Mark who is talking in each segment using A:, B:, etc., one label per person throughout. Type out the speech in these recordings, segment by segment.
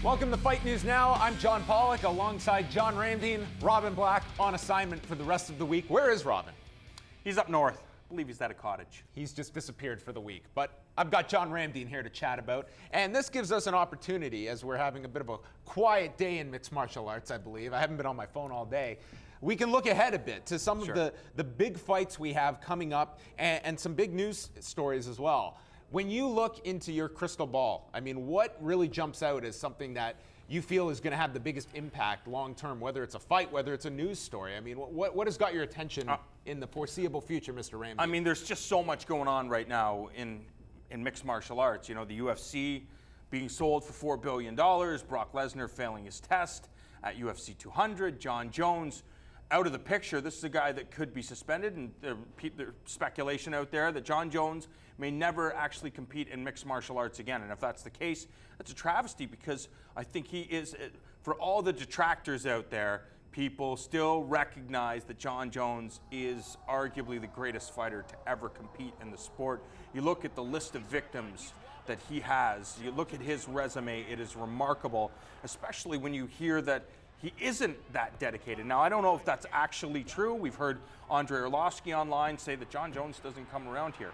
A: Welcome to Fight News Now. I'm John Pollock alongside John Ramdeen, Robin Black on assignment for the rest of the week. Where is Robin?
B: He's up north. I believe he's at a cottage.
A: He's just disappeared for the week. But I've got John Ramdeen here to chat about. And this gives us an opportunity, as we're having a bit of a quiet day in mixed martial arts, I believe. I haven't been on my phone all day. We can look ahead a bit to some of the big fights we have coming up and some big news stories as well. When you look into your crystal ball, I mean, what really jumps out as something that you feel is going to have the biggest impact long term, whether it's a fight, whether it's a news story? I mean, what has got your attention in the foreseeable future, Mr. Ramsey?
B: I mean, there's just so much going on right now in mixed martial arts. You know, the UFC being sold for $4 billion, Brock Lesnar failing his test at UFC 200, Jon Jones out of the picture. This is a guy that could be suspended, and there's speculation out there that Jon Jones may never actually compete in mixed martial arts again. And if that's the case, that's a travesty, because I think he is, for all the detractors out there, people still recognize that Jon Jones is arguably the greatest fighter to ever compete in the sport. You look at the list of victims that he has, you look at his resume, it is remarkable, especially when you hear that he isn't that dedicated. Now, I don't know if that's actually true. We've heard Andrei Arlovsky online say that Jon Jones doesn't come around here.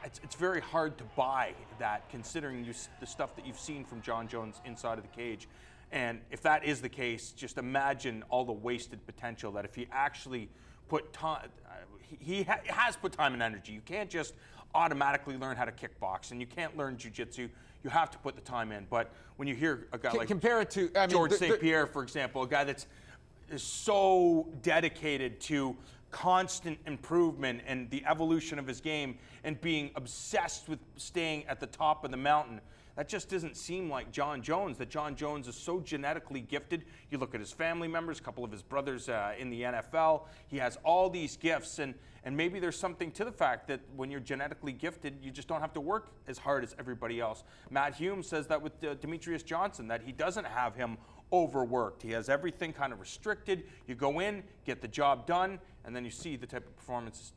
B: It's very hard to buy that, considering the stuff that you've seen from Jon Jones inside of the cage. And if that is the case, just imagine all the wasted potential that if he actually put time, he has put time and energy. You can't just automatically learn how to kickbox, and you can't learn jiu-jitsu. You have to put the time in. But when you hear a guy like
A: compare it to
B: George St-Pierre, for example, a guy is so dedicated to constant improvement and the evolution of his game and being obsessed with staying at the top of the mountain, that just doesn't seem like Jon Jones, that Jon Jones is so genetically gifted. You look at his family members, a couple of his brothers in the NFL. He has all these gifts, and maybe there's something to the fact that when you're genetically gifted, you just don't have to work as hard as everybody else. Matt Hume says that with Demetrius Johnson, that he doesn't have him overworked. He has everything kind of restricted. You go in, get the job done, and then you see the type of performance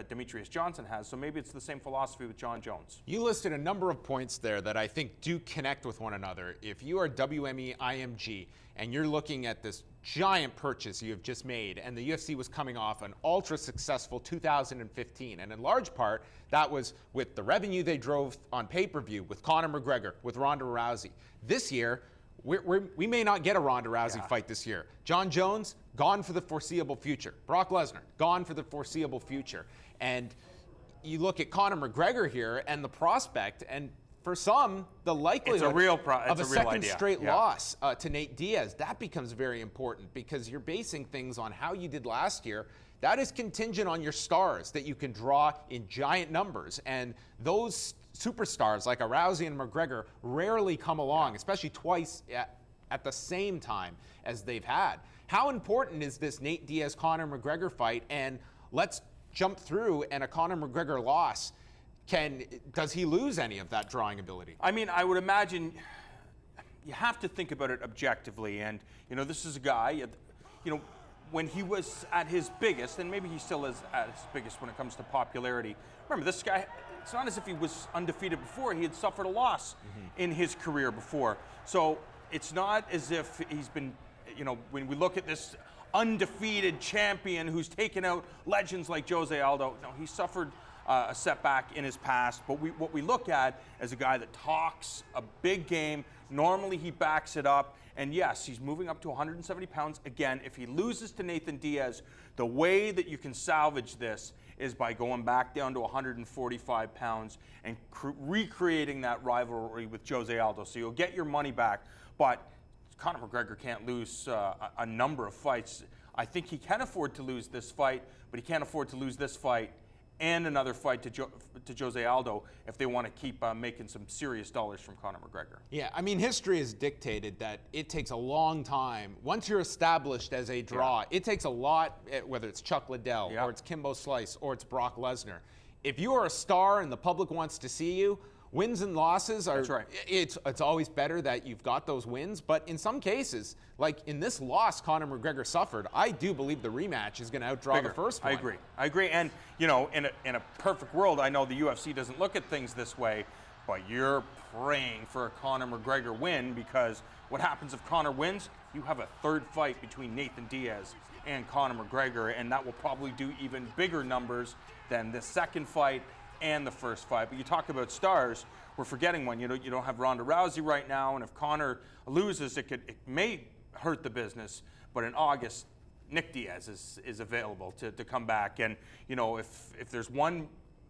B: Demetrius Johnson has. So maybe it's the same philosophy with Jon Jones.
A: You listed a number of points there that I think do connect with one another. If you are WME IMG and you're looking at this giant purchase you have just made, and the UFC was coming off an ultra successful 2015, and in large part that was with the revenue they drove on pay-per-view with Conor McGregor, with Ronda Rousey. This year, we may not get a Ronda Rousey fight this year. Jon Jones, gone for the foreseeable future. Brock Lesnar, gone for the foreseeable future. And you look at Conor McGregor here and the prospect, and for some, the likelihood of a second straight loss to Nate Diaz, that becomes very important, because you're basing things on how you did last year. That is contingent on your stars that you can draw in giant numbers. And those superstars like a Rousey and McGregor rarely come along, especially twice at the same time as they've had. How important is this Nate Diaz-Conor McGregor fight? And let's jump through, and a Conor McGregor loss, does he lose any of that drawing ability?
B: I mean, I would imagine you have to think about it objectively. And, you know, this is a guy, you know, when he was at his biggest, and maybe he still is at his biggest when it comes to popularity. Remember, this guy, it's not as if he was undefeated before. He had suffered a loss in his career before. So it's not as if he's been, you know, when we look at this undefeated champion who's taken out legends like Jose Aldo, no, he suffered a setback in his past. But what we look at as a guy that talks a big game, normally he backs it up. And yes, he's moving up to 170 pounds. Again, if he loses to Nathan Diaz, the way that you can salvage this is by going back down to 145 pounds and recreating that rivalry with Jose Aldo. So you'll get your money back. But Conor McGregor can't lose a number of fights. I think he can afford to lose this fight, but he can't afford to lose this fight and another fight to Jose Aldo if they want to keep making some serious dollars from Conor McGregor.
A: Yeah, I mean, history has dictated that it takes a long time. Once you're established as a draw, it takes a lot, whether it's Chuck Liddell or it's Kimbo Slice or it's Brock Lesnar. If you are a star and the public wants to see you, wins and losses are,
B: that's right.
A: It's always better that you've got those wins, but in some cases, like in this loss Conor McGregor suffered, I do believe the rematch is going to outdraw the first one.
B: I agree. And, you know, in a perfect world, I know the UFC doesn't look at things this way, but you're praying for a Conor McGregor win, because what happens if Conor wins? You have a third fight between Nathan Diaz and Conor McGregor, and that will probably do even bigger numbers than the second fight and the first fight. But you talk about stars, we're forgetting one. You don't have Ronda Rousey right now, and if Conor loses, it may hurt the business. But in August, Nick Diaz is available to come back. And if there's one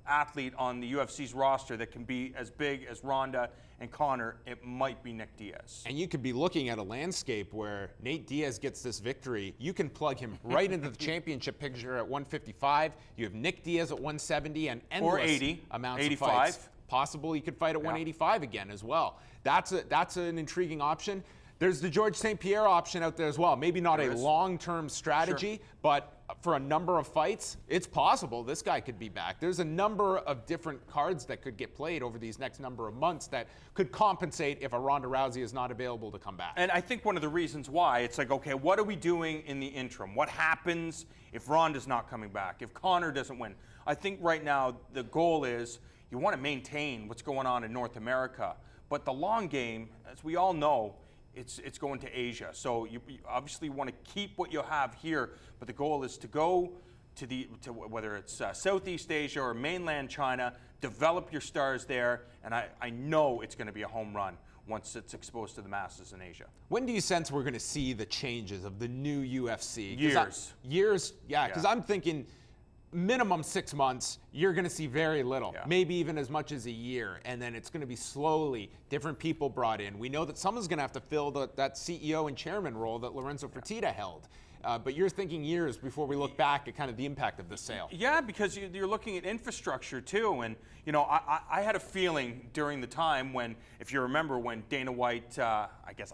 B: athlete on the UFC's roster that can be as big as Ronda and Conor, it might be Nick Diaz.
A: And you could be looking at a landscape where Nate Diaz gets this victory. You can plug him right into the championship picture at 155. You have Nick Diaz at 170 and endless
B: or 80,
A: amounts
B: 85.
A: of fights. Possible he could fight at 185 again as well. That's an intriguing option. There's the George St-Pierre option out there as well. Maybe not a long-term strategy, but for a number of fights, it's possible this guy could be back. There's a number of different cards that could get played over these next number of months that could compensate if a Ronda Rousey is not available to come back.
B: And I think one of the reasons why, it's like, okay, what are we doing in the interim? What happens if Ronda's not coming back, if Conor doesn't win? I think right now the goal is you want to maintain what's going on in North America. But the long game, as we all know, it's going to Asia. So you obviously want to keep what you have here, but the goal is to go to whether it's Southeast Asia or mainland China, develop your stars there, and I know it's going to be a home run once it's exposed to the masses in Asia.
A: When do you sense we're going to see the changes of the new UFC?
B: Years.
A: Yeah, because I'm thinking minimum 6 months, you're going to see very little, maybe even as much as a year. And then it's going to be slowly different people brought in. We know that someone's going to have to fill that CEO and chairman role that Lorenzo Fertitta held. But you're thinking years before we look back at kind of the impact of the sale.
B: Yeah, because you're looking at infrastructure too. And, I had a feeling during the time when, if you remember, when Dana White,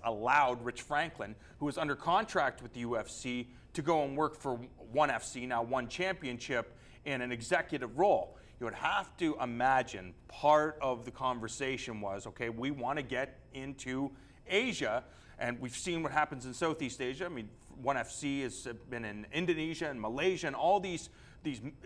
B: allowed Rich Franklin, who was under contract with the UFC, to go and work for ONE FC, now ONE Championship, in an executive role. You would have to imagine part of the conversation was, okay, we want to get into Asia, and we've seen what happens in Southeast Asia. I mean, ONE FC has been in Indonesia and Malaysia and all these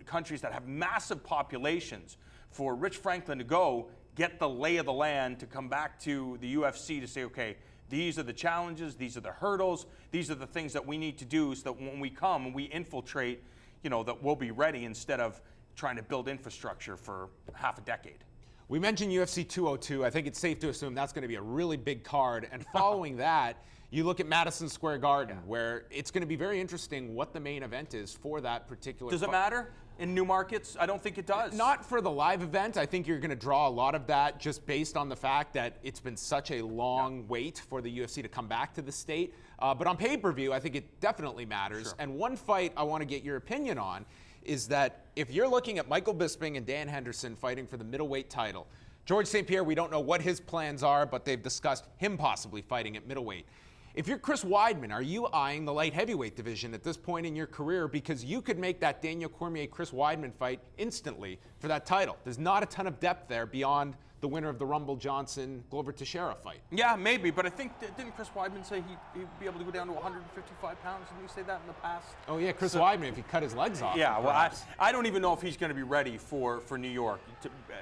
B: countries that have massive populations. For Rich Franklin to go get the lay of the land, to come back to the UFC to say, okay, these are the challenges, these are the hurdles, these are the things that we need to do so that when we come and we infiltrate, that we'll be ready instead of trying to build infrastructure for half a decade.
A: We mentioned UFC 202. I think it's safe to assume that's going to be a really big card. And following that, you look at Madison Square Garden, where it's going to be very interesting what the main event is for that particular.
B: Does it matter in new markets? I don't think it does.
A: Not for the live event. I think you're going to draw a lot of that just based on the fact that it's been such a long wait for the UFC to come back to the state. But on pay-per-view, I think it definitely matters. And one fight I want to get your opinion on is that if you're looking at Michael Bisping and Dan Henderson fighting for the middleweight title, George St-Pierre, we don't know what his plans are, but they've discussed him possibly fighting at middleweight. If you're Chris Weidman, are you eyeing the light heavyweight division at this point in your career? Because you could make that Daniel Cormier-Chris Weidman fight instantly for that title. There's not a ton of depth there beyond the winner of the Rumble Johnson-Glover Teixeira fight.
B: Yeah, maybe, but I think, didn't Chris Weidman say he'd be able to go down to 155 pounds? Didn't he say that in the past?
A: Oh, yeah, Chris Weidman, if he cut his legs off.
B: Yeah, well, I don't even know if he's going to be ready for New York,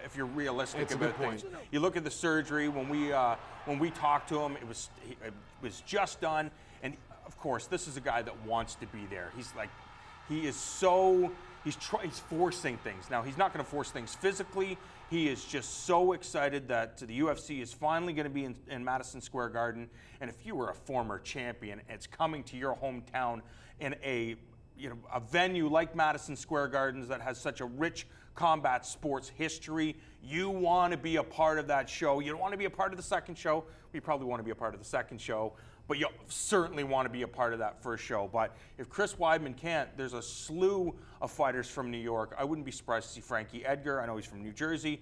B: if you're realistic about things. You look at the surgery, when we talked to him, it was just done. And, of course, this is a guy that wants to be there. He's forcing things. Now, he's not going to force things physically. He is just so excited that the UFC is finally going to be in Madison Square Garden. And if you were a former champion, it's coming to your hometown in a venue like Madison Square Gardens that has such a rich combat sports history. You want to be a part of that show. You don't want to be a part of the second show. We probably want to be a part of the second show, but you certainly want to be a part of that first show. But if Chris Weidman can't, there's a slew of fighters from New York. I wouldn't be surprised to see Frankie Edgar. I know he's from New Jersey.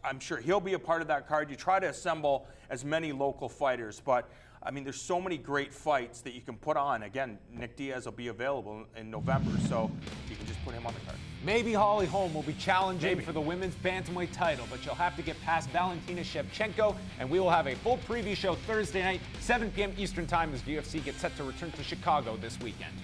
B: I'm sure he'll be a part of that card. You try to assemble as many local fighters, but I mean, there's so many great fights that you can put on. Again, Nick Diaz will be available in November, so you can just put him on the card.
A: Maybe Holly Holm will be challenging for the women's bantamweight title, but you'll have to get past Valentina Shevchenko, and we will have a full preview show Thursday night, 7 p.m. Eastern Time, as the UFC gets set to return to Chicago this weekend.